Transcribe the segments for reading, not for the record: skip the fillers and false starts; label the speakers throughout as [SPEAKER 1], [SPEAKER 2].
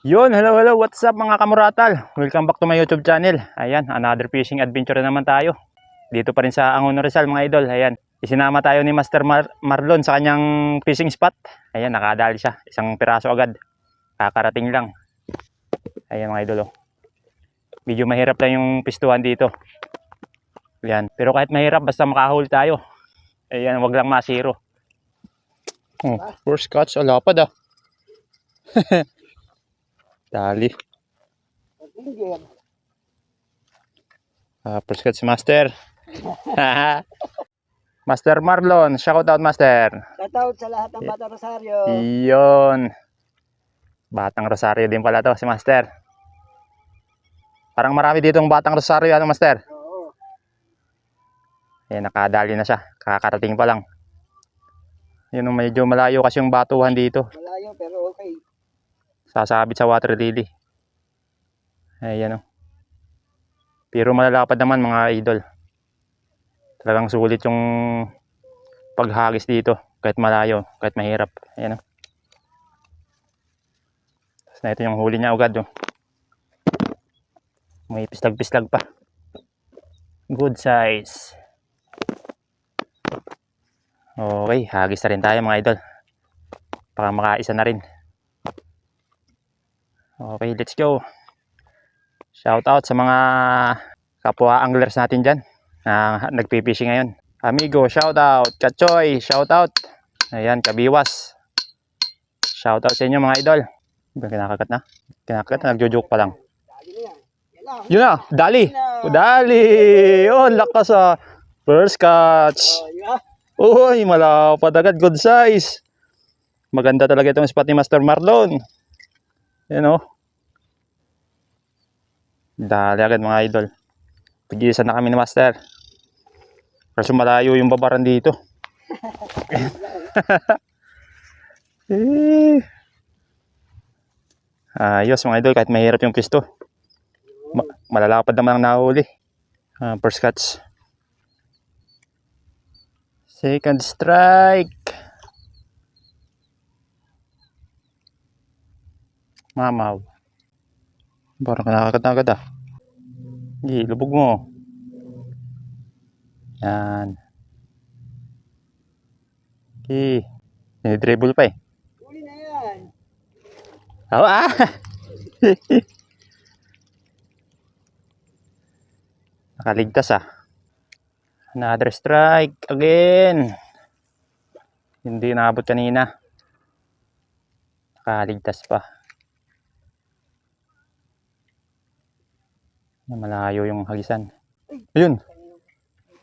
[SPEAKER 1] Yun, hello, what's up mga kamuratal? Welcome back to my YouTube channel. Ayan, another fishing adventure na naman tayo. Dito pa rin sa Angono Rizal mga idol. Ayan, isinama tayo ni Master Marlon sa kanyang fishing spot. Ayan, nakadali siya. Isang piraso agad. Kakarating lang. Ayan mga idol. Oh. Medyo mahirap lang yung pistuhan dito. Ayan, pero kahit mahirap basta makahuli tayo. Ayan, wag lang masiro. Oh, first catch, lapad ah. Dali. First catch si Master. Master Marlon, shout out Master.
[SPEAKER 2] Shout out sa lahat ng Batang Rosario.
[SPEAKER 1] Iyon. Batang Rosario din pala to si Master. Parang marami dito ng Batang Rosario, ano Master?
[SPEAKER 2] Oo.
[SPEAKER 1] Ayan, nakadali na siya. Kakarating pa lang. Yun, medyo malayo kasi yung batuhan dito.
[SPEAKER 2] Malayo pero okay.
[SPEAKER 1] Sasabit sa water lily. Ayan o. Pero malalapad naman mga idol. Talagang sulit yung paghagis dito. Kahit malayo, kahit mahirap. Ayan o. Tapos na ito yung huli niya agad o. May pislag-pislag pa. Good size. Okay, hagis na rin tayo mga idol. Baka makaisa na rin. Okay, let's go. Shout out sa mga kapwa anglers natin dyan na nagpipishing ngayon. Amigo, shout out. Kachoy, shout out. Ayan, Kabiwas. Shout out sa inyo mga idol. Kinakagat na. Kinakagat na, nagjo-joke pa lang.
[SPEAKER 2] Dali na yan. Yan lang.
[SPEAKER 1] Yun na, dali. Dali. Oh, lakas ah. First catch.
[SPEAKER 2] Yeah.
[SPEAKER 1] Uy, malapad agad. Good size. Maganda talaga itong spot ni Master Marlon. Yan o. Dali agad mga idol. Pigisan na kami ni Master. Kasi malayo yung babaran dito. Ayos mga idol, kahit mahirap yung pisto. Malalapad naman ang nahuli. First catch. Second strike. Mamaw. Parang kinakagat na agad ah. Hindi, lubog mo. Yan. Okay. Nidribble pa eh.
[SPEAKER 2] Huli na yan.
[SPEAKER 1] Oh, ah! Nakaligtas ah. Another strike again. Hindi naabot kanina. Nakaligtas pa. Malayo yung hagisan. Ayun.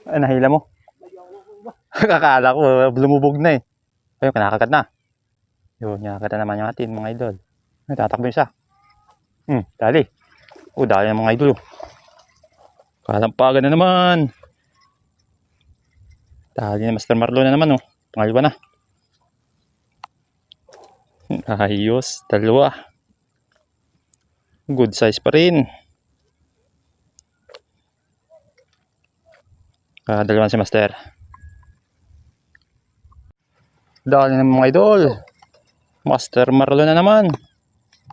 [SPEAKER 1] Ay, nahila mo. Kakala ko, lumubog na eh. Ayun, kinakagat na. Yun, kinakagat na naman yung atin mga idol. Ay, tatakbo yung isa. Dali. Dali ng mga idol. Kalampagan na naman. Dali na Master Marlon na naman oh. Pangalawa na. Ayos, dalawa. Good size pa rin. Dalawa si Master. Dali na mga idol. Master Marlon na naman.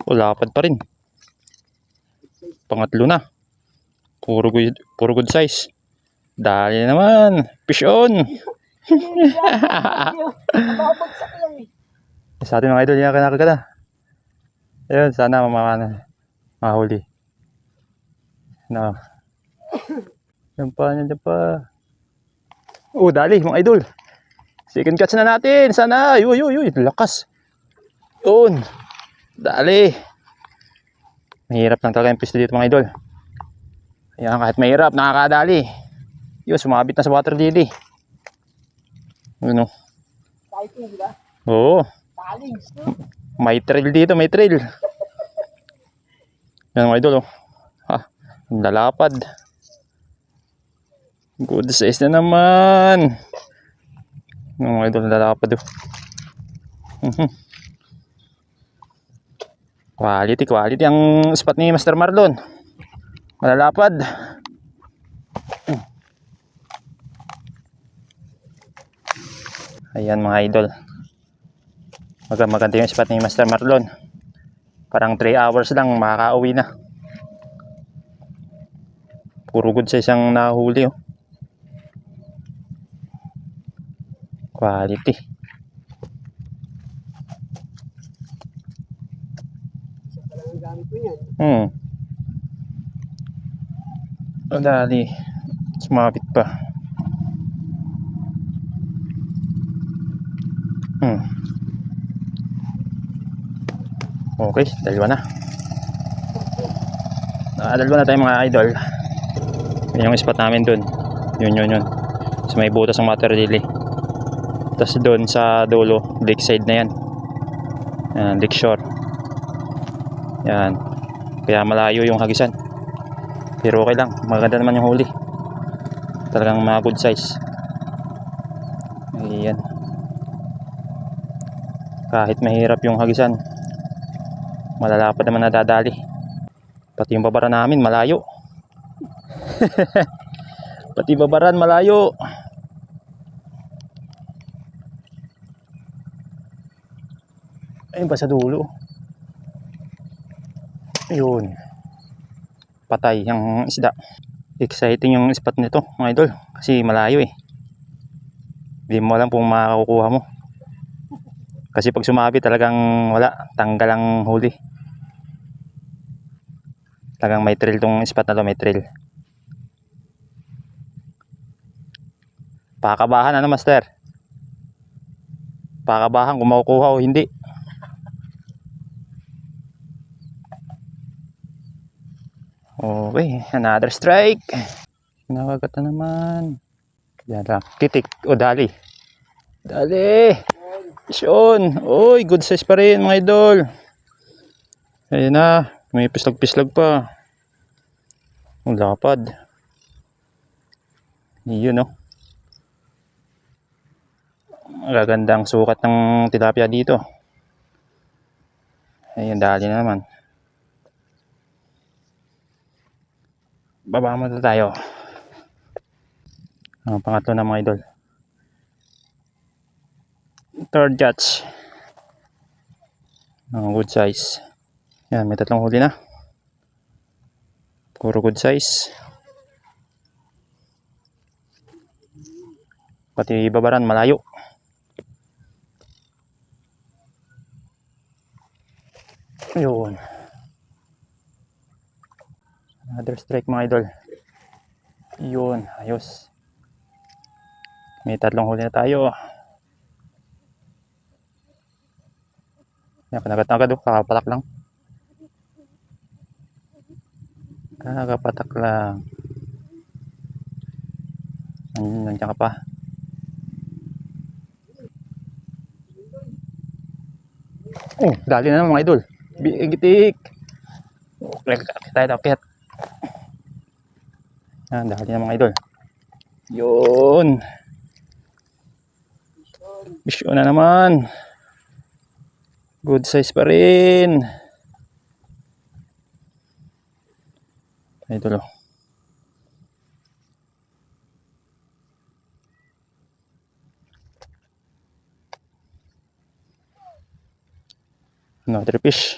[SPEAKER 1] Lapad pa rin. Pangatlo na. Puro good size. Dali na naman. Fish on.
[SPEAKER 2] Mababagsak lang eh.
[SPEAKER 1] Sa atin mga idol, yan kinakagat na. Ayun, sana mahuli. No. Yan pa, yan pa. Dali mga idol. Second catch na natin. Sana. Uy. Lakas. Yun. Dali. Mahirap lang talaga yung pisto dito mga idol. Ayan, kahit mahirap, nakakadali. Yun, sumabit na sa water lily. Ano?
[SPEAKER 2] Kahit yun, di ba?
[SPEAKER 1] Oo.
[SPEAKER 2] Taling.
[SPEAKER 1] May trail dito, may trail. Yan mga idol, oh. Lalapad. Good size na naman. Yan mga idol, lalapad, oh. Quality ang spot ni Master Marlon. Malalapad. Ayan mga idol. Maganda yung spot ni Master Marlon. Parang 3 hours lang makaka-uwi na. Puro good size ang nahuli, oh. Quality.
[SPEAKER 2] Isa pa lang ang gamit ko yan.
[SPEAKER 1] Ang dali. Sumabit pa. Okay, dalawa na. Dalawa na tayo mga idol. Yun yung spot namin dun. Yun. So may butas ng water lily. Tapos dun sa dulo, lake side na yan. Lake shore. Yan. Kaya malayo yung hagisan. Pero okay lang. Maganda naman yung huli. Talagang mga good size. Ayan. Kahit mahirap yung hagisan, malalapad naman nadadali. Pati yung babara namin malayo. Pati babaran malayo. Ayun pa sa dulo. Ayun. Patay yung isda. Exciting yung spot nito mga idol. Kasi malayo eh. Hindi mo alam kung makakakuha mo. Kasi pag sumabi talagang wala. Tanggal ang huli. Talagang may trail tong spot na to. May trail. Pakabahan ano master? Pakabahan kung makukuha o hindi. Okay, another strike. Nakagat na naman. Yan lang, titik o dali. Dali. Yun. Uy, good size pa rin mga idol. Ayun na, may pislag-pislag pa. Ang lapad. Yun oh. Magagandang sukat ng tilapia dito. Ayun, dali na naman. Baba mo na tayo. Ang pangatlo na mga idol. Third catch. Ang good size. Yan, may tatlong huli na. Puro good size. Pati babaran malayo. Ayun. Another strike mga idol. Yun, ayos. May tatlong huli na tayo. Yan, kanagat na agad oh, kakapatak lang. Kakapatak lang. Nandiyan ka pa. Oh, dali na naman mga idol. Bigitik. Okay, tayo dapat. Yan, dali na mga idol. Yun. Bisyo na naman. Good size pa rin. Idol oh. Another fish.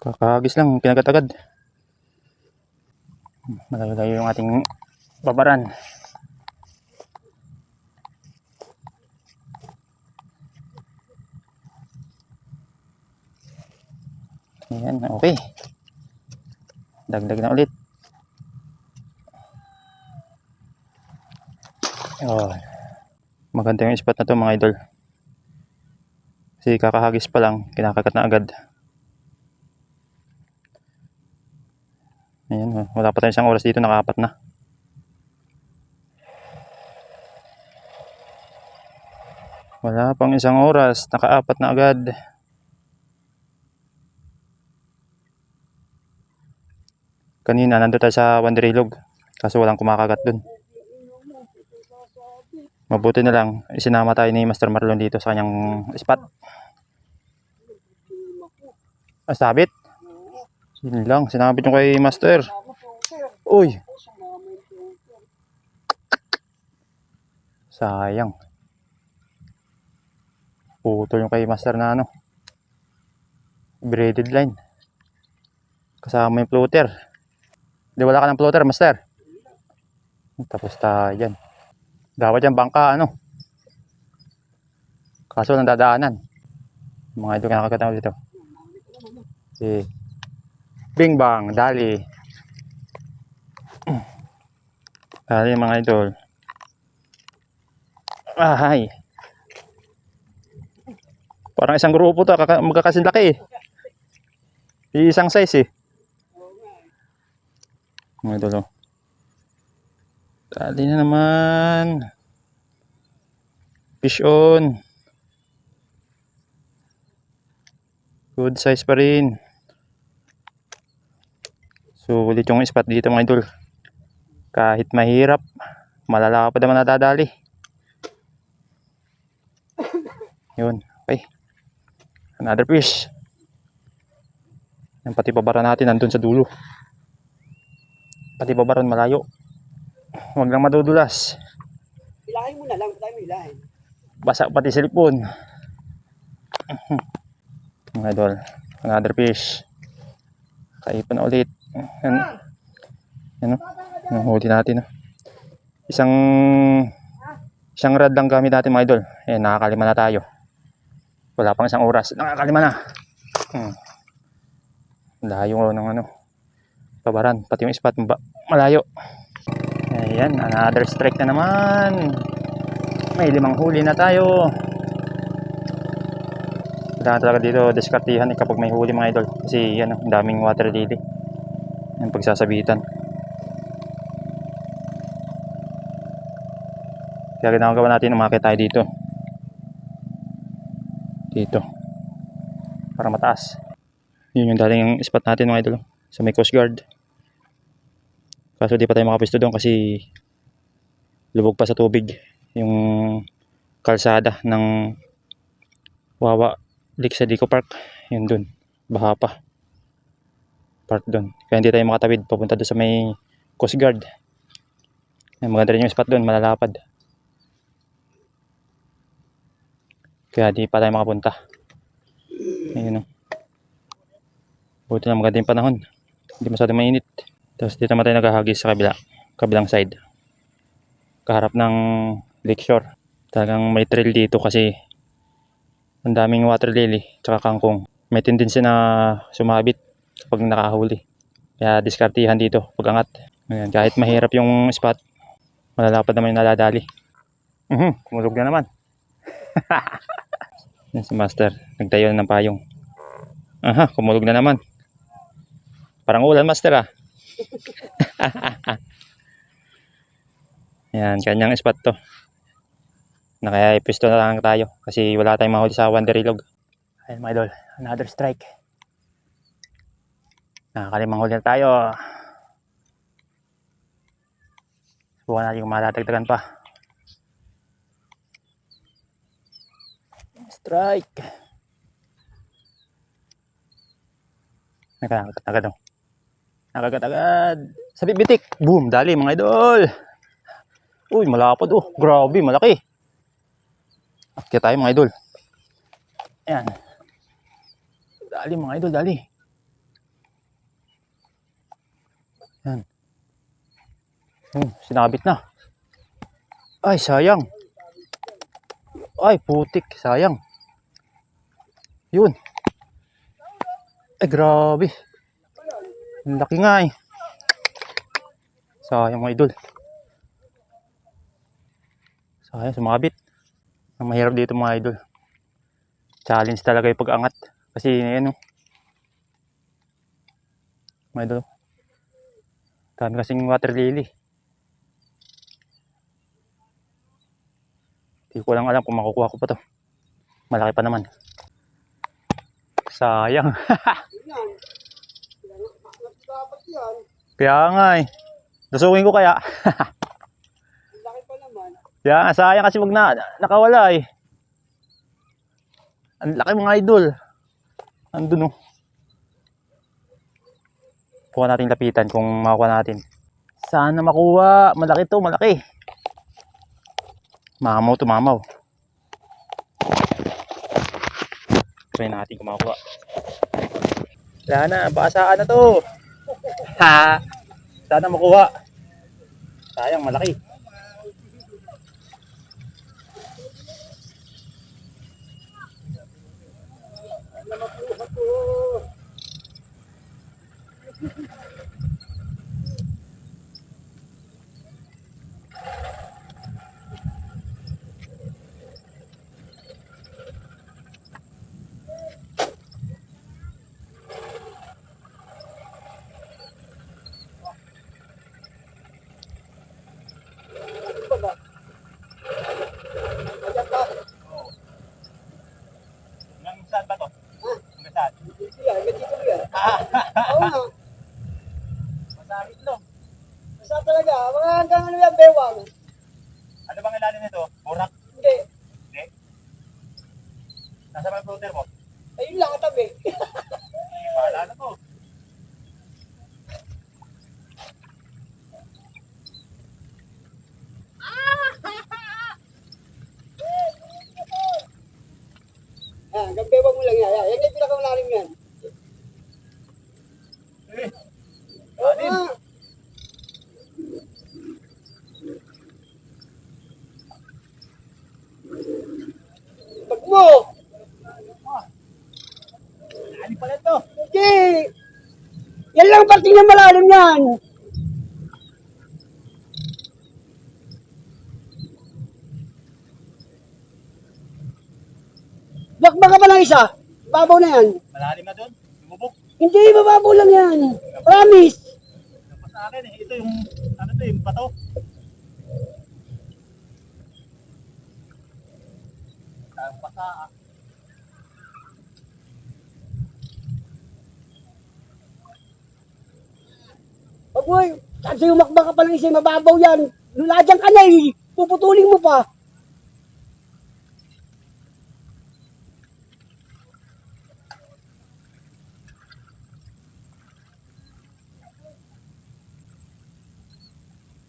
[SPEAKER 1] Kakahagis lang, kinagat-agad. Malayo-layo yung ating babaran. Ayan, okay. Dagdag na ulit. Oh, maganda yung spot na to mga idol. Kasi kakahagis pa lang, kinakagat na agad. Ayan, wala pa tayong isang oras dito, nakaapat na. Wala pang isang oras, nakaapat na agad. Kanina nandun tayo sa Wanderilog, kaso walang kumakagat dun. Mabuti na lang, isinama tayo ni Master Marlon dito sa kanyang spot. Sabit? Yun lang, sinabit yung kay Master. Uy! Sayang. Putol yung kay master na ano. Braided line. Kasama yung floater. Di wala ka ng floater, master. Tapos tayo dyan. Dapat yung bangka, ano. Kaso nang dadaanan. Mga idol nakakatawa dito. Okay. Bing bang, dali. Dali mga idol. Ay. Parang isang grupo to, magkakasinlaki eh. Isang size eh. Mga idol oh. Dali na naman. Fish on. Good size pa rin. Sulit yung spot dito mga idol. Kahit mahirap, malala pa naman nadadali. Yun, okay. Another fish. Yung pati babara natin nandun sa dulo. Pati babaron malayo. Huwag lang madudulas.
[SPEAKER 2] Hilahin mo na lang, tayo mo hilahin.
[SPEAKER 1] Basa pati silipon. Mga idol, another fish. Kaipon na ulit. Yan o. Yung huli natin. Isang rod lang gamit natin mga idol. Eh, nakakalima na tayo. Wala pang isang oras. Nakakalima na. Layo ng ano. Pabaran. Pati yung spot malayo. Ayan. Another strike na naman. May 5 huli na tayo. Kailangan talaga dito diskartihan kapag may huli mga idol. Kasi yan, ang daming water lily. Yung pagsasabitan. Kaya ginagawa natin, umakit tayo dito. Dito. Para mataas. Yun yung dating spot natin mga idol. Sa may Coast Guard. Kaso di pa tayo makapisto doon kasi lubog pa sa tubig. Yung kalsada ng Wawa Lake sa Dico Park. Yun dun. Baha pa. Park dun. Kaya hindi tayo makatawid. Papunta doon sa may Coast Guard. Maganda rin yung spot doon. Malalapad. Kaya di pa tayo makapunta. Ayun o. Buti na maganda yung panahon. Hindi masyadong mainit. Tapos dito naman tayo naghahagis sa kabilang side. Kaharap ng lakeshore. Talagang may trail dito kasi ang daming water lily tsaka kangkong. May tendency na sumabit kapag nakahuli. Kaya diskartihan dito pag angat. Ayan, kahit mahirap yung spot, malalapad naman yung nadadali. Kumulog na naman. Yan si master, nagtayo na ng payong. Aha, kumulog na naman. Parang ulan master ah. Yan, kanyang spot to. Na kaya ipisto na lang tayo kasi wala tayong mahuli sa Wonder Ilog. Ayan mga idol, another strike. Nakakalimang huli na tayo. Subukan natin kung matatagdagan pa. Strike. Nakagat agad oh. Nakagat agad. Sa bibitik. Boom, dali mga idol. Uy, malapad oh. Grabe, malaki. Akit tayo mga idol. Ayan. Dali mga idol, dali. Ayan. Sinabit na. Ay, sayang. Ay, putik. Sayang. Yun. Ay, grabe. Ang laki nga eh. Sayang mga idol. Sayang, sumabit. Ang mahirap dito mga idol. Challenge talaga yung pag-angat. Kasi ano. Mga idol. Dami kasing water lily. Hindi ko lang alam kung makukuha ko pa to. Malaki pa naman. Sayang. Kaya nga eh. Dasukin ko kaya.
[SPEAKER 2] Laki pa naman.
[SPEAKER 1] Kaya nga sayang kasi wag na nakawala eh. Ang laki mga idol. Andun oh. Puka natin lapitan kung makuha natin. Sana makuha. Malaki to, malaki. Mamaw to, mamaw. Try natin kumakuha. Wala na, basaan na to. Ha! Sana makuha. Sayang, malaki. Saan ba to? Hanggang saan?
[SPEAKER 2] Dito yan, dito yan. Oo nga.
[SPEAKER 1] Masahit no.
[SPEAKER 2] Basta talaga, mga hanggang ano yan, bewang.
[SPEAKER 1] Ano bang ilalim nito? Burak?
[SPEAKER 2] Hindi.
[SPEAKER 1] Hindi. Nasa ba yung floater mo?
[SPEAKER 2] Ayun lang, katabi.
[SPEAKER 1] Hindi, bahala na to.
[SPEAKER 2] Hanggang bewang mo lang yan. Yan yung pinakamalalim yan.
[SPEAKER 1] Eh,
[SPEAKER 2] Oo
[SPEAKER 1] lalim.
[SPEAKER 2] nga. Pag mo!
[SPEAKER 1] Lalim pala ito.
[SPEAKER 2] Hindi! Yan lang pati na malalim yan. Bakbaka pa lang isa. Babaw na yan.
[SPEAKER 1] Malalim na doon. Lumubog.
[SPEAKER 2] Hindi, mababaw lang yan. Promise.
[SPEAKER 1] Tapos sa akin eh. Ito yung, ano to yung pato. Ang pasa ah.
[SPEAKER 2] Pag mo, kasi umakba ka pa lang isa, mababaw yan. Luladyan ka na eh. Puputulin mo pa.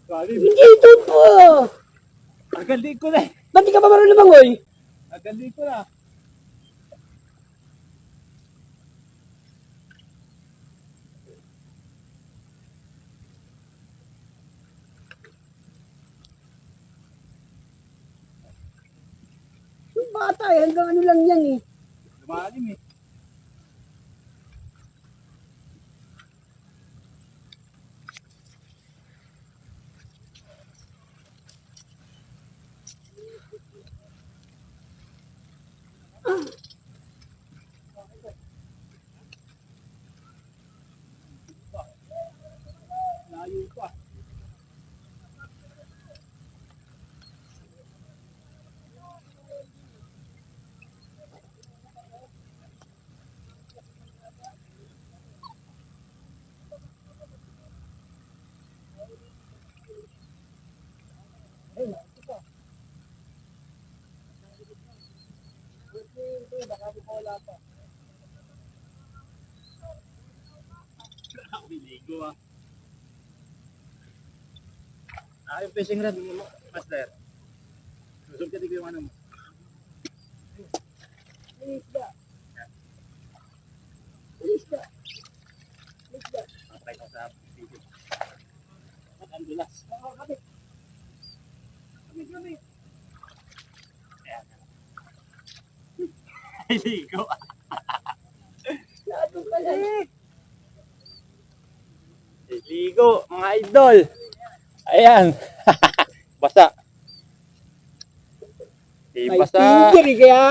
[SPEAKER 1] Lalim.
[SPEAKER 2] Hindi ito po.
[SPEAKER 1] Agad ko na eh.
[SPEAKER 2] Ba't di ka pa marunong lumangoy?
[SPEAKER 1] Agad ko na.
[SPEAKER 2] Yung bata eh, hanggang ano lang yan eh.
[SPEAKER 1] Lumalim eh. Layo pa. Ligo ah. Yung fishing rod mo, master. Susog ka yung ano mo.
[SPEAKER 2] Isda. Isda. Isda.
[SPEAKER 1] Patay ko sa video. Ang dulas.
[SPEAKER 2] Kabit. Kabit.
[SPEAKER 1] Ayan. Ay, ligo.
[SPEAKER 2] Lahat ng kalit.
[SPEAKER 1] Ligo, mga idol. Ayan. Basa.
[SPEAKER 2] May
[SPEAKER 1] Basa.
[SPEAKER 2] finger eh, kaya...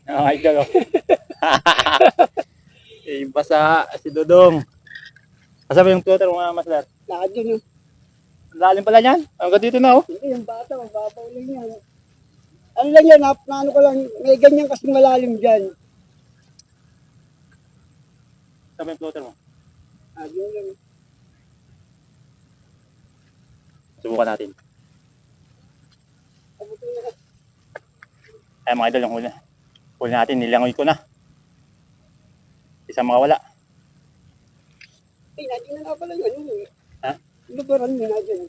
[SPEAKER 1] Mga idol. Oh. Basa si Dodong. Asa ba yung floater mga master?
[SPEAKER 2] Lahat yun yung...
[SPEAKER 1] Ang lalim pala niyan. Hanggang dito na oh.
[SPEAKER 2] Hindi, yung bata, mababaw lang yan. Ano lang yan, ano ko lang, may ganyan kasing malalim dyan.
[SPEAKER 1] Asa ba yung floater mo?
[SPEAKER 2] Yun lang.
[SPEAKER 1] Subukan natin.
[SPEAKER 2] Abutin na.
[SPEAKER 1] Ay mga idol, yung huli. Huli natin, nilangoy ko na. Isang mga wala.
[SPEAKER 2] Eh, nandiyan na nga pala yun. Ano eh.
[SPEAKER 1] Ha?
[SPEAKER 2] Lubaran mo na dyan.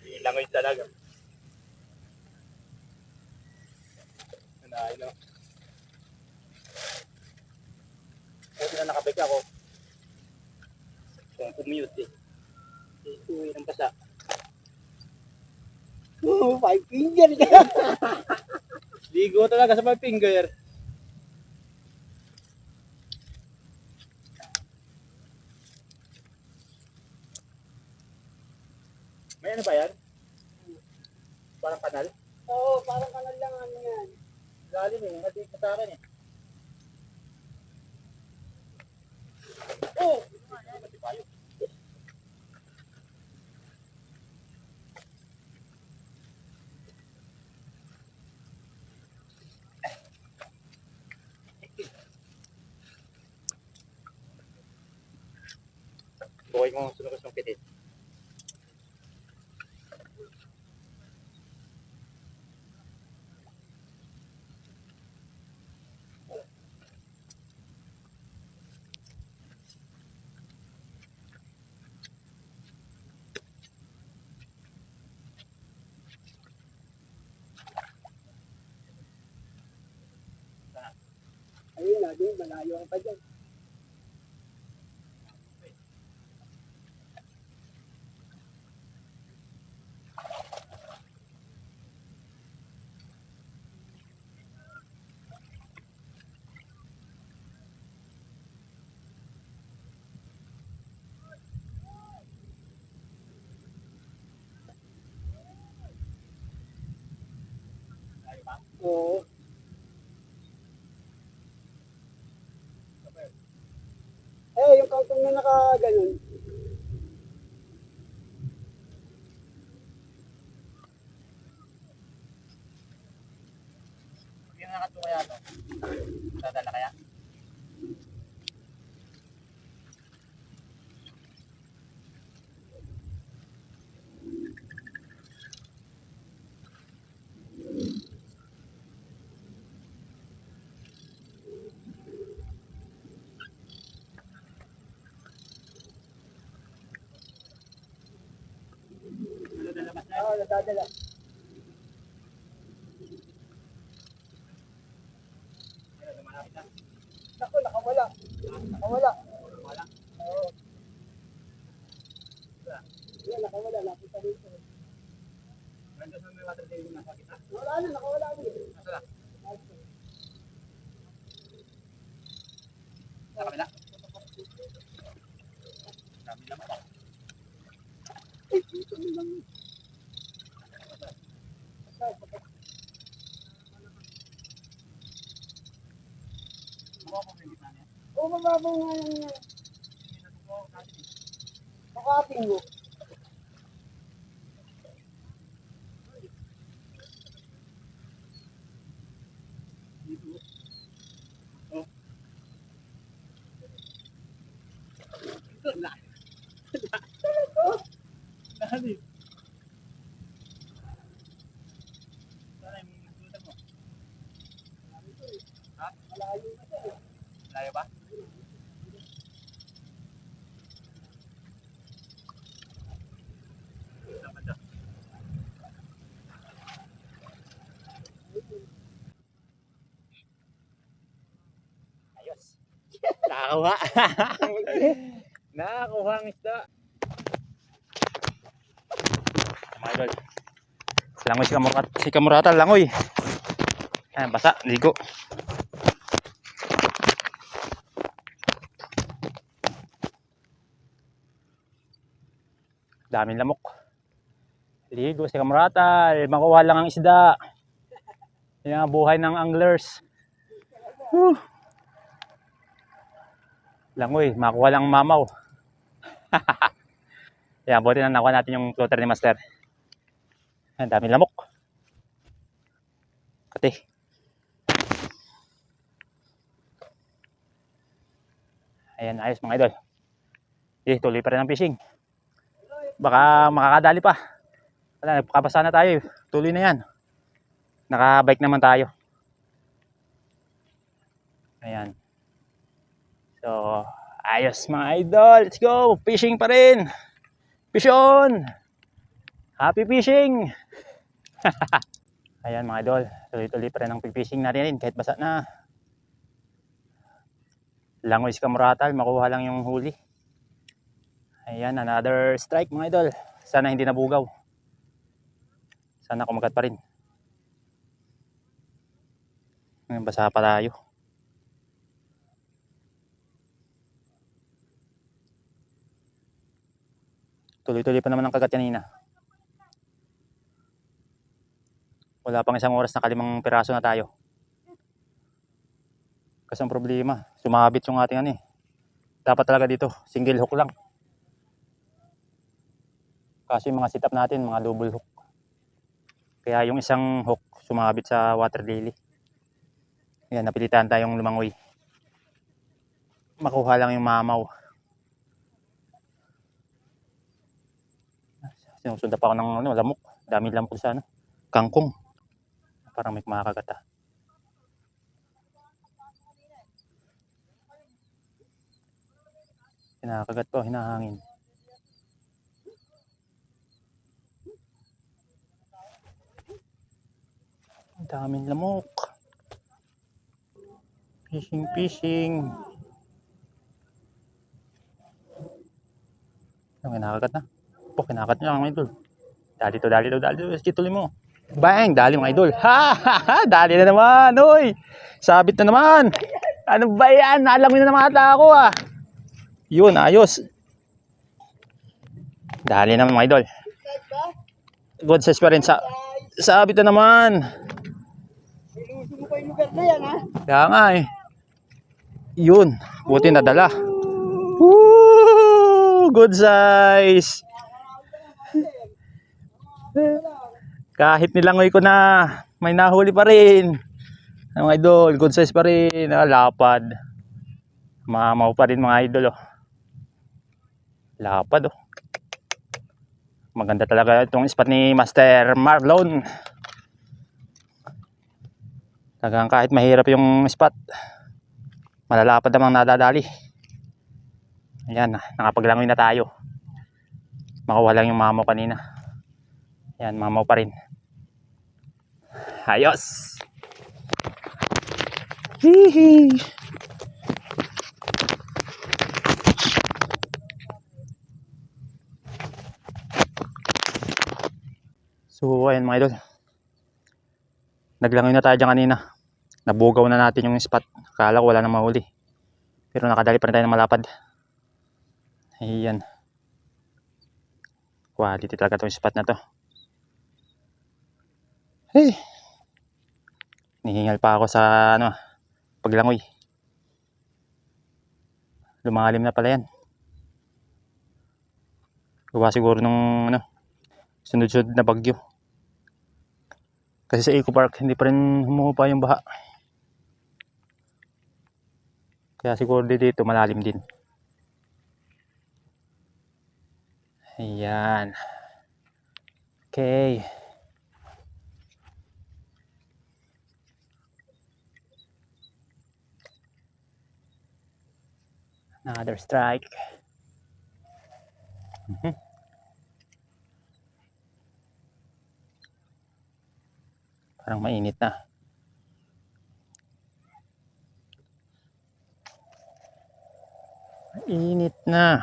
[SPEAKER 1] Nilangoy talaga. Dahil no. Kasi na nakabike ako. Kung commute eh. Uwi ng basa.
[SPEAKER 2] Oh, 5 finger ka.
[SPEAKER 1] Ligo talaga sa 5 finger. May ano ba yan? Parang kanal?
[SPEAKER 2] Oo, parang kanal lang ano yan.
[SPEAKER 1] Lalim eh, hindi ka sa akin eh.
[SPEAKER 2] Oh!
[SPEAKER 1] Buhay kong sunugos ng pitit.
[SPEAKER 2] Ayun na, din, malayo ka pa dyan. Oo. Eh, yung kangkong na naka-ganon.
[SPEAKER 1] Yung nakato kaya to? Dadala kaya?
[SPEAKER 2] Oo, nadadala. Naku, nakawala. Nakawala. Oo. Yan, nakawala. Nakita dito.
[SPEAKER 1] Ganda sa may water table na kita.
[SPEAKER 2] Wala na, nakawala na.
[SPEAKER 1] Nasa sa kabila. Dami lang pa.
[SPEAKER 2] Eh, dito na lang. Oo, mababaw nga yan. Pakating mo.
[SPEAKER 1] Dali. Sana yung lutan mo. Ha?
[SPEAKER 2] Malayo na siya.
[SPEAKER 1] Layo ba? Saan ba siya? Ayos. Nakakuha. Nakakuha ang isda. Mga idol. Langoy si Kamurata, langoy. Ayan, basa, ligo. Daming lamok. Ligo si Kamurata, makuha lang ang isda. Yan ang buhay ng anglers. Whew. Langoy, makuha lang ang mamaw. Yan, buti na nakuha natin yung floater ni Master. Ayan, daming lamok. Kati. Ayan, ayos mga idol. Tuloy pa rin ang fishing. Baka makakadali pa. Wala, nagpakabasa na tayo. Tuloy na yan. Naka-bike naman tayo. Ayan. So, ayos mga idol. Let's go. Fishing pa rin. Fish on. Happy fishing. Ayan mga idol, tuloy-tuloy pa rin ang pig-fishing natin kahit basa na. Langoy si Kamuratal, makuha lang yung huli. Ayan, another strike mga idol. Sana hindi nabugaw. Sana kumagat pa rin. Ngayon basa pa tayo. Tuloy-tuloy pa naman ang kagat kanina. Wala pang isang oras na kalimang piraso na tayo. Kasi ang problema, sumabit yung ating ano eh. Dapat talaga dito, single hook lang. Kasi yung mga sit-up natin, mga double hook. Kaya yung isang hook sumabit sa water lily. Ayan, napilitan tayong lumangoy. Makuha lang yung mamaw. Sinusunda pa ako ng ano, lamok. Dami lamok sa ano, kangkong. Parang may kumakagat ah. Kinakagat to, hinahangin. Ang daming lamok. Fishing, fishing. Ang kinakagat na. Kinakagat niya mga idol. Dali to. Sige, tuloy mo. Bang! Dali mga idol. Ha! Dali na naman. Uy! Sabit na naman. Ano ba yan? Alam mo na naman ata ako ah. Yun, ayos. Dali naman mga idol. Good size pa rin. Sabit na naman.
[SPEAKER 2] Iluso mo pa yung lugar na yan, ha?
[SPEAKER 1] Kaya nga eh. Yun. Buti nadala. Woo! Good size. Kahit nilangoy ko na, may nahuli pa rin. Mga idol, good size pa rin. Lapad. Mamaw pa rin mga idol. Oh. Lapad. Oh. Maganda talaga itong spot ni Master Marlon. Talagang kahit mahirap yung spot, malalapad namang nadadali. Ayan, nakapaglangoy na tayo. Makuha lang yung mamaw kanina. Ayan, mamaw pa rin. Ayos! Hihi! So, ayan mga idol. Naglangoy na tayo dyan kanina. Nabugaw na natin yung spot. Akala ko wala nang mahuli. Pero nakadali pa rin tayo ng malapad. Ayan. Quality talaga itong spot na to. Hey! Nihingal pa ako sa ano, paglangoy. Lumalim na pala yan. Gawa siguro nung ano, sunod-sunod na bagyo. Kasi sa Eco Park hindi pa rin humuhupa yung baha. Kaya siguro dito malalim din. Ayan. Okay. Another strike. Parang mainit na. Mainit na.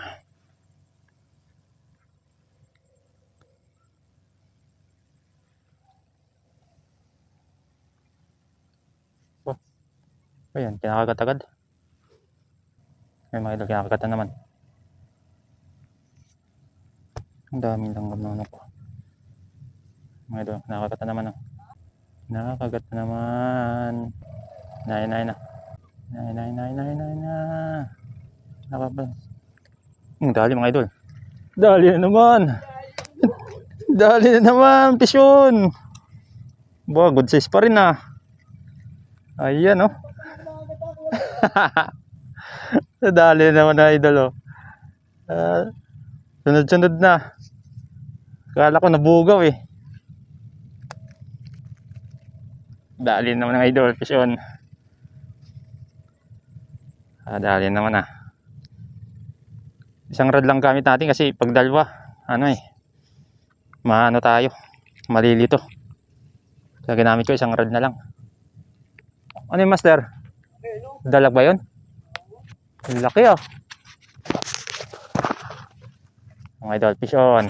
[SPEAKER 1] Oh. Ayan, kinakagat agad. May mga idol, kinakagatan naman. Ang daming langgam na ano ko. Mga idol, kinakagatan naman. Oh. Nakakagat na naman. Nay na. Nakapal. Dali mga idol. Dali na naman. Dali na naman, pisyon. Ba, good size pa rin ah. Ayan oh. Dali na naman na idol oh. Sunod-sunod na. Akala ko nabugaw eh. Dali naman ng idol, pisyon. Dali naman ah. Isang rod lang gamit natin kasi pag dalawa, ano eh, maano tayo, malilito. Kaya ginamit ko isang rod na lang. Ano yung master?
[SPEAKER 2] Eh, no?
[SPEAKER 1] Dalag ba yun? Ang laki ah. Mga idol, fish on.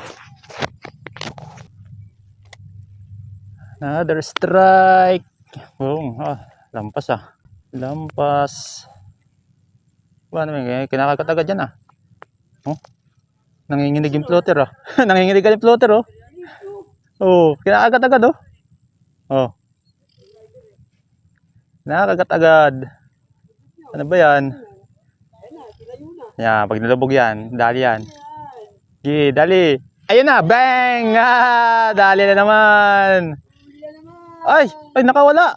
[SPEAKER 1] Another strike. Boom. Lampas ah. Lampas. Ano may kinakagat agad yan ah. Oh, nanginginig yung floater ah. Nanginginig yung floater oh. Oh, kinakagat agad oh. Oh. Nakakagat agad. Ano ba yan? Yan, pag nilubog yan, dali yan. Sige, dali. Ayun na, bang! Dali na naman. Ay, nakawala.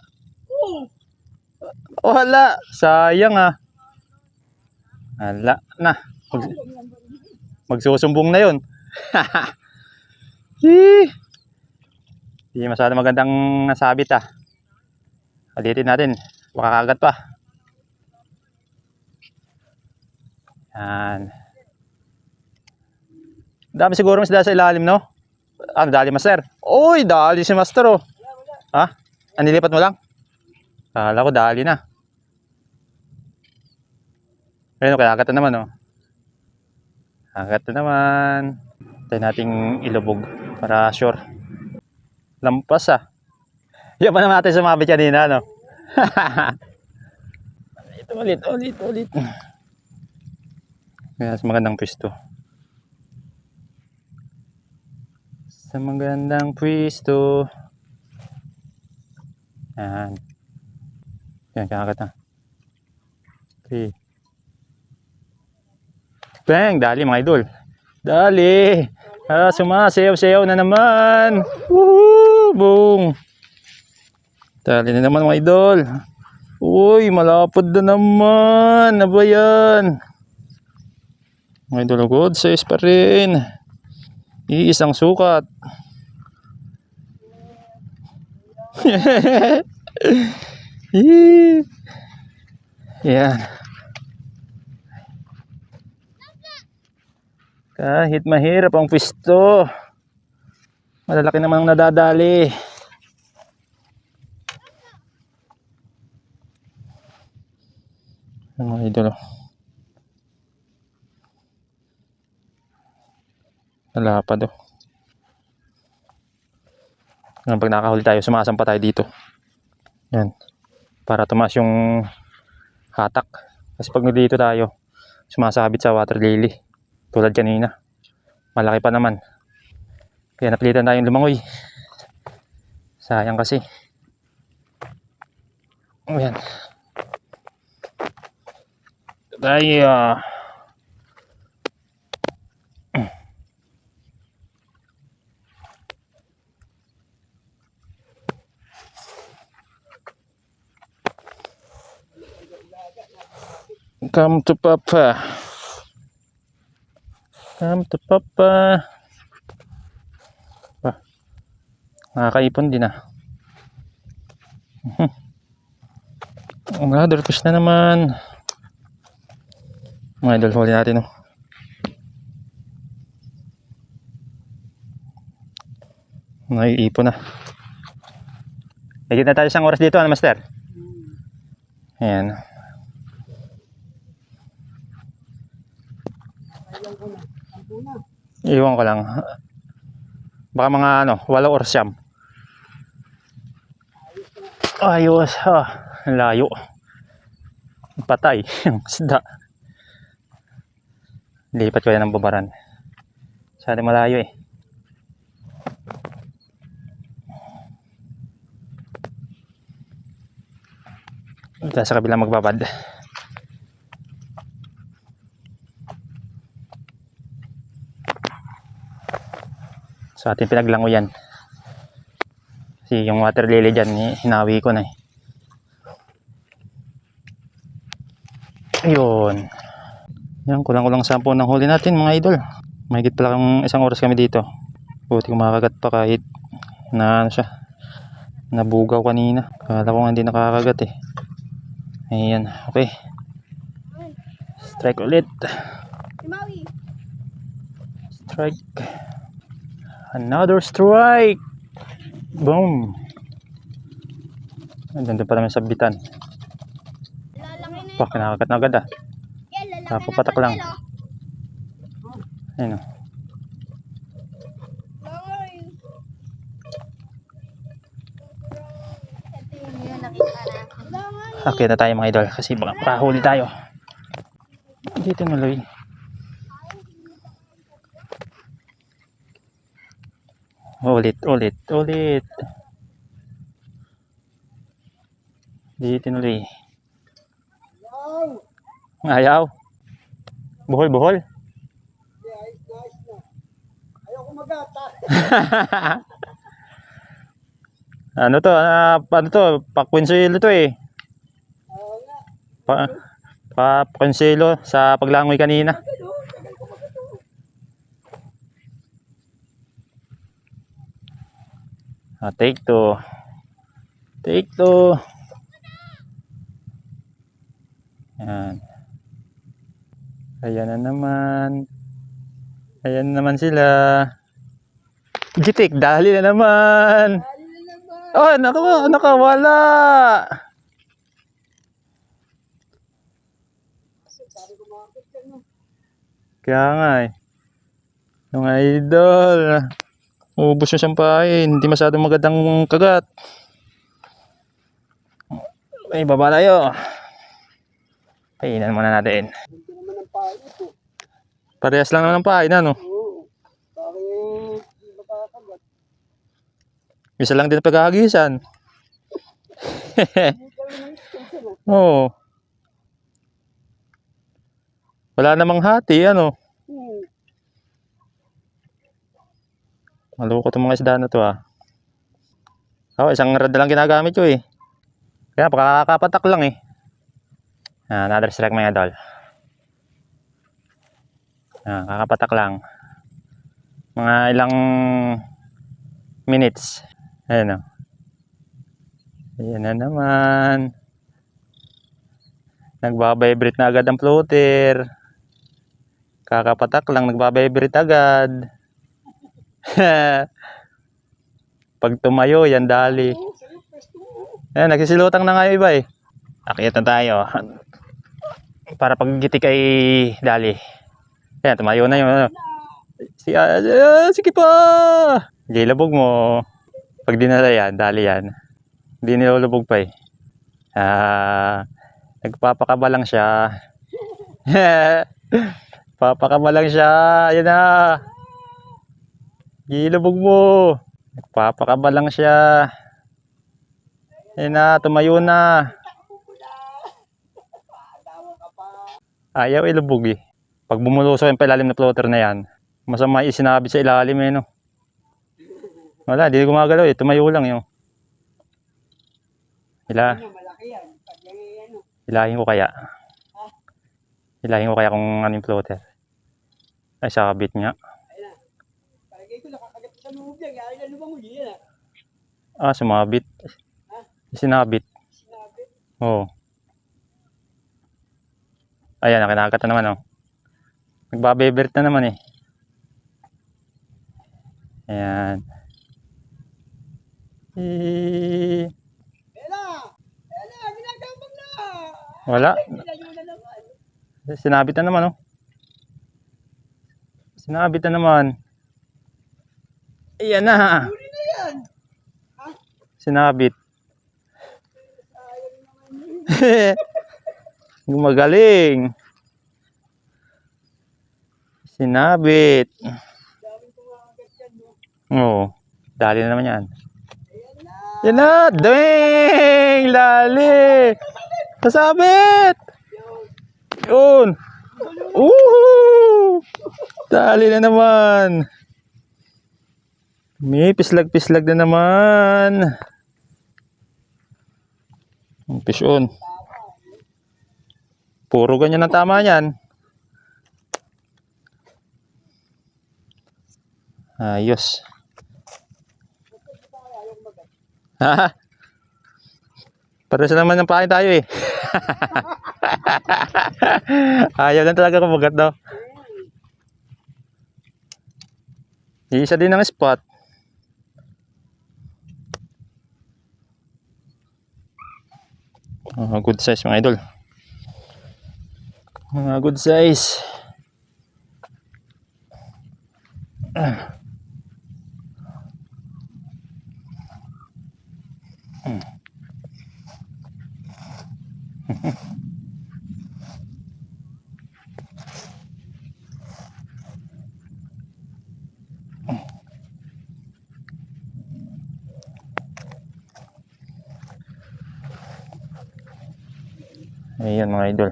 [SPEAKER 1] Wala. Sayang ah. Wala na. Magsusumbong na yun. Hindi masyado magandang nasabit ah. Ulitin natin. Baka kagat pa. Yan. Dami siguro mas dali sa ilalim, no? Ano, dali master? Uy, dali si master, oh. Ha? Nilipat mo lang? Kala ko dali na. Ayun, kaya agat na naman, oh. Agat na naman. Tayo nating ilubog para sure. Lampas, ah. Yan pa naman natin sumabit kanina, no? ulit. Kaya sa magandang pwesto. Sa magandang pwesto. Yan. Yan, kakagat na. Okay. Bang! Dali mga idol. Dali! Sumasayaw-sayaw na naman. Woohoo! Boom! Dali na naman mga idol. Uy, malapad na naman. Ano ba yan? Mga idol, good size pa rin. Iisang sukat. Yan. Kahit mahirap ang pwesto, malalaki naman ang nadadali. Mga idol, nalapad oh. Pag nakahuli tayo, sumasampa tayo dito. Yan. Para tumaas yung hatak. Kasi pag dito tayo, sumasabit sa water lily. Tulad kanina. Malaki pa naman. Kaya napilitan tayong lumangoy. Sayang kasi. Ayan. Tayo. Come to Papa. Come to Papa. Nakakaipon din ah. Another fish na naman. Mga idol, huli natin oh. Naiipon na. Higit na tayo isang oras dito, ano master? Ayan. Iwan ko lang. Baka mga 8 or 9. Ayos ha. Layo. Patay. Yung isda. Lipat ko yan ng bubaran. Sali malayo eh. Ito sa kabilang magbabad. Sa ating pinaglango yan. Kasi yung water lily dyan, hinawi ko na eh. Ayun. Yan, kulang-kulang 10 ng huli natin mga idol. Mahigit pala kung 1 oras kami dito. Buti kung makakagat pa kahit na ano siya. Nabugaw kanina. Kala ko nga hindi nakakagat eh. Ayan, okay. Strike ulit. Strike. Another strike. Boom. Nandun pa naman sa bitan.
[SPEAKER 3] Lalaki na
[SPEAKER 1] Pa, kinakagat na agad ah.
[SPEAKER 3] yan, lalaki
[SPEAKER 1] Kapapatak
[SPEAKER 3] na
[SPEAKER 1] lang.
[SPEAKER 3] pandel,
[SPEAKER 1] Ayun o.
[SPEAKER 3] Ay. Ito yung nakita na.
[SPEAKER 1] Akit na tayo mga idol kasi baka makahuli tayo. Dito nuloy. Ulit. Dito nuloy.
[SPEAKER 2] Wow!
[SPEAKER 1] Ayaw. Buhol.
[SPEAKER 2] Ayos na. Ayaw kumagata.
[SPEAKER 1] Ano to? Pakwensilo to eh.
[SPEAKER 2] Oo nga.
[SPEAKER 1] Pakwensilo sa paglangoy kanina.
[SPEAKER 2] Tagal kumagato.
[SPEAKER 1] Take two. Yan. Ayan na naman sila. Gitik, dali na naman.
[SPEAKER 2] Dali na naman.
[SPEAKER 1] Oh, nakawala.
[SPEAKER 2] Sabi ko makakit ka no.
[SPEAKER 1] Kaya nga eh. Yung idol. Ubus yung sampahin. Hindi masyadong magandang kagat. Ay, baba tayo. Painan muna natin.
[SPEAKER 2] Hindi naman ang pain ito.
[SPEAKER 1] Parehas lang naman ang pain, ano?
[SPEAKER 2] Oo. Bakit hindi makakagat?
[SPEAKER 1] Isa lang din ang pagkakagisan.
[SPEAKER 2] Hindi ka naman extension ah.
[SPEAKER 1] Oo. Wala namang hati, ano? Maloko itong mga isda na to, ah. Isang rad na lang ginagamit ko, eh. Kaya, pakakapatak lang, eh. Another strike, mga idol. Kakapatak lang. Mga ilang minutes. Ayan, oh. Ayan na naman. Nagbabibrate na agad ang floater. Kakapatak lang, nagbabibrate agad. Pag tumayo, yan dali. Ayan, nagsisilutang na nga yung iba eh. Akyat na tayo. Para pag gitik ay dali. Ayan, tumayo na yung ano. Sige pa! Gilabog mo. Pag dinala yan, dali yan. Hindi nilulubog pa eh. Nagpapakaba lang siya. Papakaba lang siya. Ayan na. Gilabog mo. Nagpapakaba lang siya. Ayan na, tumayo na. Ayaw ilubog eh. Pag bumulusok yung pailalim na floater na yan, masama isinabit sa ilalim eh, no? Wala, hindi gumagalaw eh. Tumayo lang yun.
[SPEAKER 2] Malaki yan. Pag yan ano.
[SPEAKER 1] Hilahin ko kaya. Hilahin ko kaya kung anong floater. Ay, sabit nga.
[SPEAKER 2] Ayun na. Palagay ko nakakagat sa loob yan. Kaya na lumamuli yan ah.
[SPEAKER 1] Sumabit. Sinabit.
[SPEAKER 2] Sinabi.
[SPEAKER 1] Oo. Ayan, nakinagat na naman oh. Nagbabebert na naman eh. Ayan.
[SPEAKER 2] Ela, ginagabang na.
[SPEAKER 1] Wala.
[SPEAKER 2] Nilayo na naman.
[SPEAKER 1] Sinabit na naman oh. Sinabit na naman. Ayan na.
[SPEAKER 2] Huli na yan.
[SPEAKER 1] Sinabit.
[SPEAKER 2] Sayang naman yun.
[SPEAKER 1] Gumagaling. Sinabit.
[SPEAKER 2] Daming kumakagat yan no.
[SPEAKER 1] Oo. Dali na naman yan.
[SPEAKER 2] Ayan na.
[SPEAKER 1] Yan na. Dang! Lali. Kasabit. Yun. Woohoo! Dali na naman. May pislag na naman. Fish on. Puro ganyan ang tama yan. Ayos. Ha? Pares naman ng pain tayo eh. Ayaw lang talaga kumagat daw. Isa din ang spot. Mga good size mga idol. Mga good size. Ayan mga idol.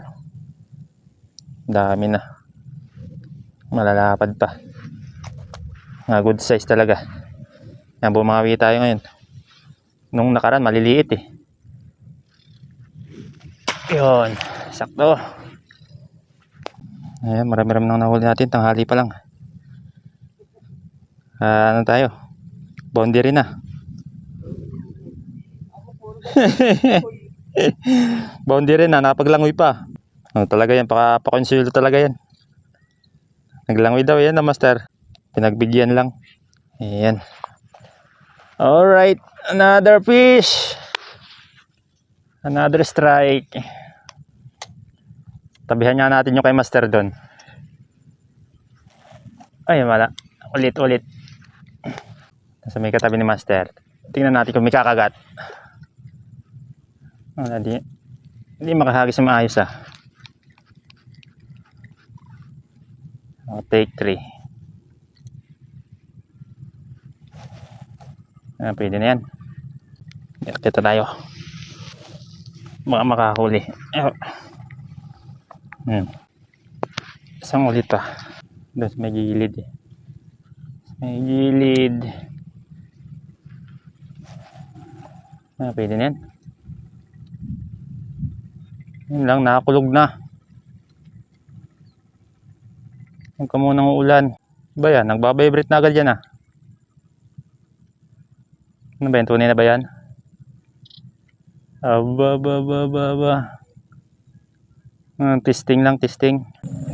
[SPEAKER 1] Dami na. Malalapad pa. Mga good size talaga. Yan, bumawi tayo ngayon. Nung nakaraan maliliit eh. Yun. Sakto. Ayan, marami-rami nang nahuli natin. Tanghali pa lang. Ano tayo? Boundary na. Boundary na, nakapaglangoy pa. Ano talaga yan, pakonsuelo talaga yan. Naglangoy daw yan na master. Pinagbigyan lang. Ayan. Alright, another fish. Another strike. Tabihan nga natin yung kay master doon. Ay, wala. Ulit. Nasa may katabi ni master. Tingnan natin kung may kakagat. Wala, hindi makahagis na maayos ah. Take 3. Pwede na yan. Kita tayo. Baka makahuli. Isang ulit pa. Doon sa may gilid eh. May gilid. Pwede na yan. Yun lang, nakakulog na. Huwag ka munang ulan. Ba yan? Nagbabibrate na agad yan ah. Ano ba yan? Tunay na ba yan? Testing lang, testing.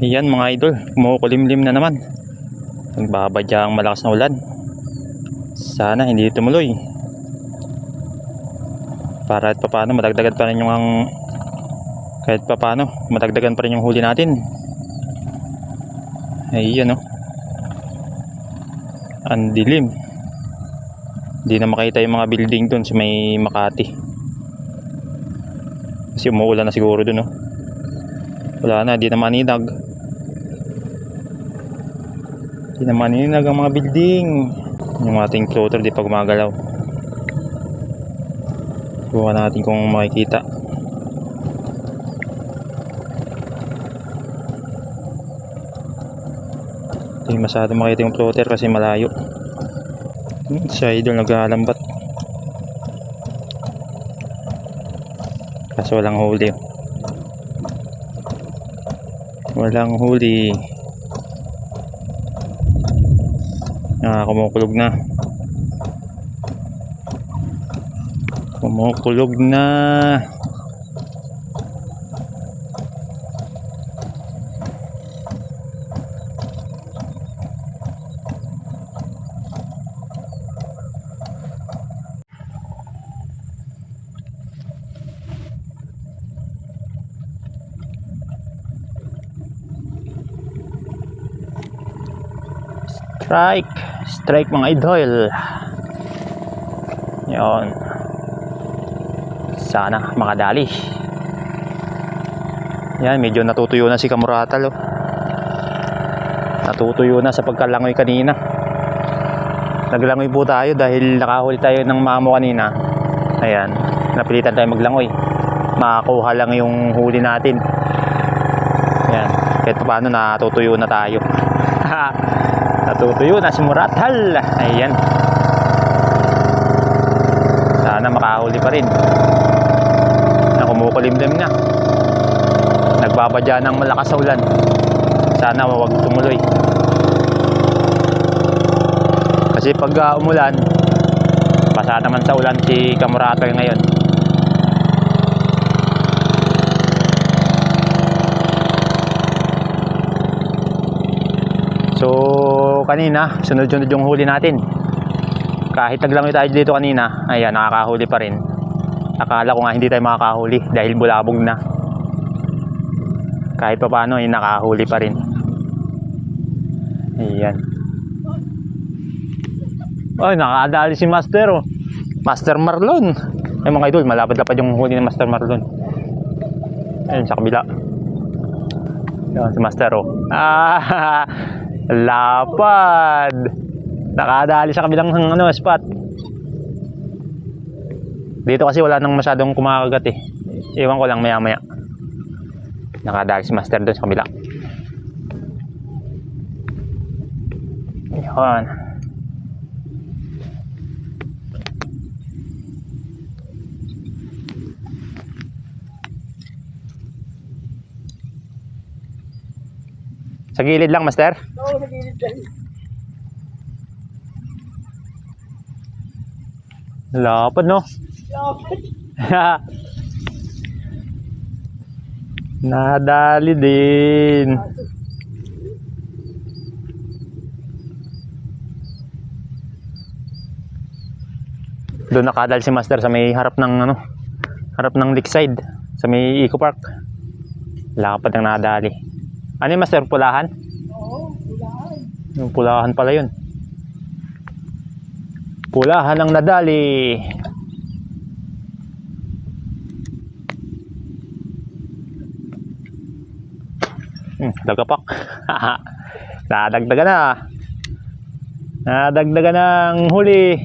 [SPEAKER 1] Ayan mga idol, kumukulimlim na naman. Nagbabadya ang malakas na ulan. Sana hindi tumuloy. Para at paano madagdagan pa rin yung kahit paano madagdagan pa rin yung huli natin. Ayan o. Ang dilim. Hindi na makita yung mga building dun sa may Makati. Kasi umuulan na siguro dun o. Wala na, di na maninag. Di na maninag ang mga building. Yung ating floater di pa gumagalaw. Bukan natin kung makikita. Hindi masyado makita yung floater kasi malayo. Siya idol naghalambat. Kaso walang huli. Walang huli. Kumukulog na. Kumukulog na. Strike mga idol. Yon. Sana makadali. Yan, medyo natutuyo na si Kamuratal oh. Natutuyo na sa pagkalangoy kanina. Naglangoy po tayo dahil nakahuli tayo ng mamo kanina. Ayan, napilitan tayo maglangoy. Makakuha lang yung huli natin. Ayan, kahit paano natutuyo na tayo. Natutuyo na si Muratal. Ayan. Sana makahuli pa rin. Kumukulimlim na. Nagbabadya ng malakas sa ulan. Sana wag tumuloy. Kasi pag umulan, basa naman sa ulan si Kamuratal ngayon. So kanina, sunod-sunod yung huli natin. Kahit naglangoy tayo dito kanina, ayan, nakakahuli pa rin. Akala ko nga hindi tayo makakahuli dahil bulabog na. Kahit pa paano ay nakahuli pa rin. Ayan. Ay, nakadali si Master, oh. Master Marlon. Ay mga idol, malapad-lapad yung huli ng Master Marlon. Ayun sa kabila. Yan si Master, oh. Ah, lapad. Nakadali sa kabilang spot. Dito kasi wala nang masyadong kumakagat eh. Iwan ko lang maya-maya. Nakadali si Master doon sa kabila. Yan. Sa gilid lang, Master?
[SPEAKER 2] Oo, nagilid lang.
[SPEAKER 1] Lapad, no? Nadali din. Doon nakadali si Master sa may harap ng harap ng lakeside, sa may Eco Park. Lapad ang nadali. Ano yung Master, pulahan?
[SPEAKER 2] Oo, ulaan.
[SPEAKER 1] Yung pulahan pala yun. Pulahan ang nadali. Dagapak. Nadagdagan na. Nadagdagan ng huli.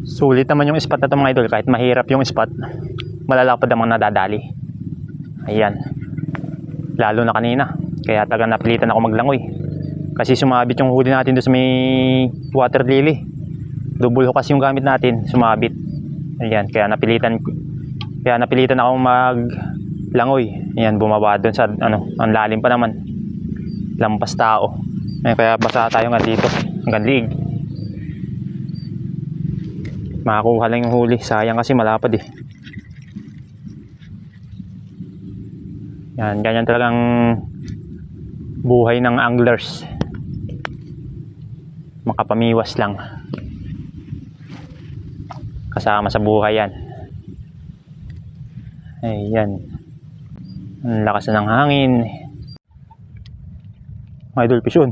[SPEAKER 1] Sulit naman yung spot na ito mga idol. Kahit mahirap yung spot, malalapad ang mga nadadali. Ayan. Lalo na kanina. Kaya talagang napilitan ako maglangoy. Kasi sumabit yung huli natin doon sa may water lily. Double hook kasi yung gamit natin. Sumabit. Ayan. Kaya napilitan ako maglangoy. Ayan. Bumaba doon sa ang lalim pa naman. Lampas tao. Ayan, kaya basa tayo nga dito. Hanggang liig. Makakuha lang yung huli. Sayang kasi malapad eh. Yan, ganyan talagang buhay ng anglers. Makapamiwas lang. Kasama sa buhay yan. Ayan. Ang lakas na ng hangin. Mga idol, fish on.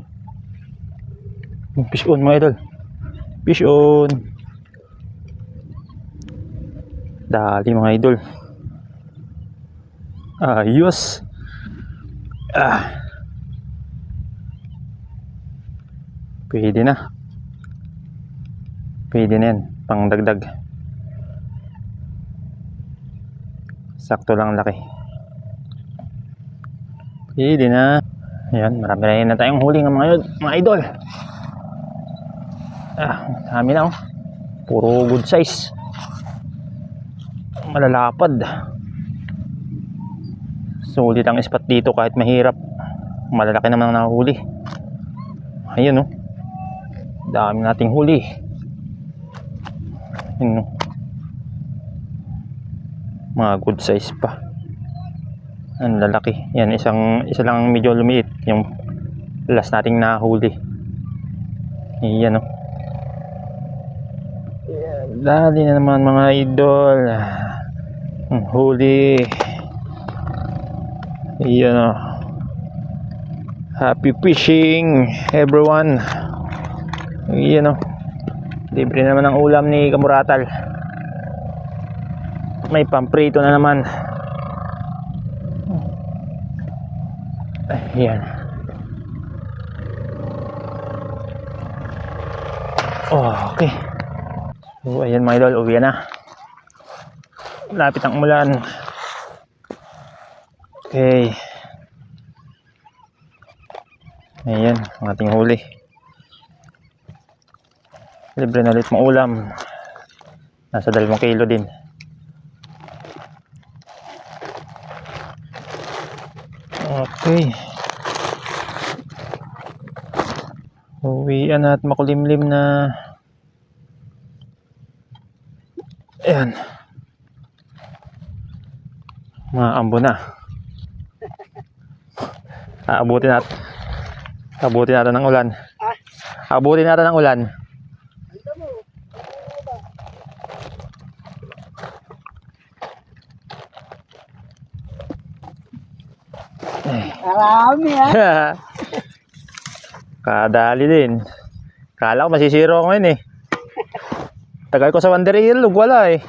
[SPEAKER 1] Fish on mga idol. Fish on. Dali mga idol. Ayos. Pwede na. Pwede na yan. Pangdagdag. Sakto lang laki. Pwede na. Ayan. Marami na tayong huli ng mga idol. Dami na, oh. Puro good size. Malalapad. Sulit ang spot dito kahit mahirap. Malalaki naman ang nahuli. Ayun, oh. Dami nating huli. Ayun, oh. Mga good size pa. Ang lalaki. Yan, isa lang medyo lumiit. Yung last nating nahuli. Ayan, oh. Dali na naman mga idol. Ang huli. Ayan, oh. Happy fishing everyone. Ayan, oh. Libre naman ang ulam ni Kamuratal. May pamprito na naman. Ayan. Okay. So ayan mga idol, uwi na. Lapit ang umulan. Okay. Ayan, ang ating huli. Libre na ulit maulam. Nasa 2 kilo din. Okay. Uwian na at makulimlim na. Ayan. Mga ambo na. Aabutin natin. Abutin natin ng ulan. Abutin natin ng ulan.
[SPEAKER 2] Marami ha.
[SPEAKER 1] Kadali din. Kala ko masisiro ako ngayon eh. Tagal ko sa Wonder Ilog, wala eh.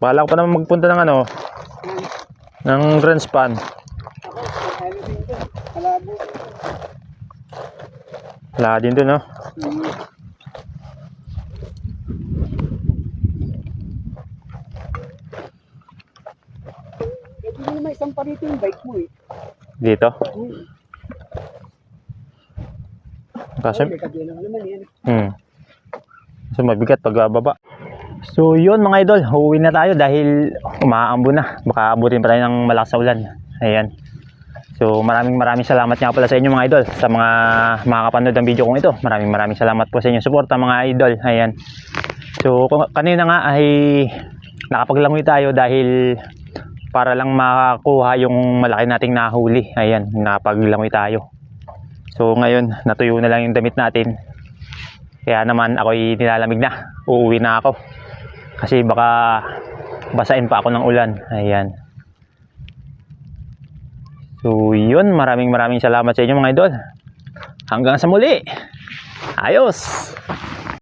[SPEAKER 1] Bala ko pa naman magpunta ng ano, ng Grand Span.
[SPEAKER 2] Ano din to? Malabo.
[SPEAKER 1] Wala din dun, no?
[SPEAKER 2] Pwede mo may isang parito yung bike mo eh.
[SPEAKER 1] Dito. Kasi,
[SPEAKER 2] May kadena ka naman yan.
[SPEAKER 1] so mabigat pag baba. So yun mga idol, uuwi na tayo dahil umaambo na. Baka abutin pa tayo ng malakas sa ulan. Ayan. So maraming salamat nga pala sa inyo mga idol, sa mga makakapanood ng video kong ito. Maraming salamat po sa inyong suporta mga idol. Ayan. So kanina nga ay nakapaglangoy tayo dahil para lang makakuha yung malaki nating nahuli. Ayan, nakapaglangoy tayo. So ngayon natuyo na lang yung damit natin. Kaya naman ako'y nilalamig na. Uuwi na ako. Kasi baka basain pa ako ng ulan. Ayan. So yun, maraming salamat sa inyo mga idol. Hanggang sa muli. Ayos!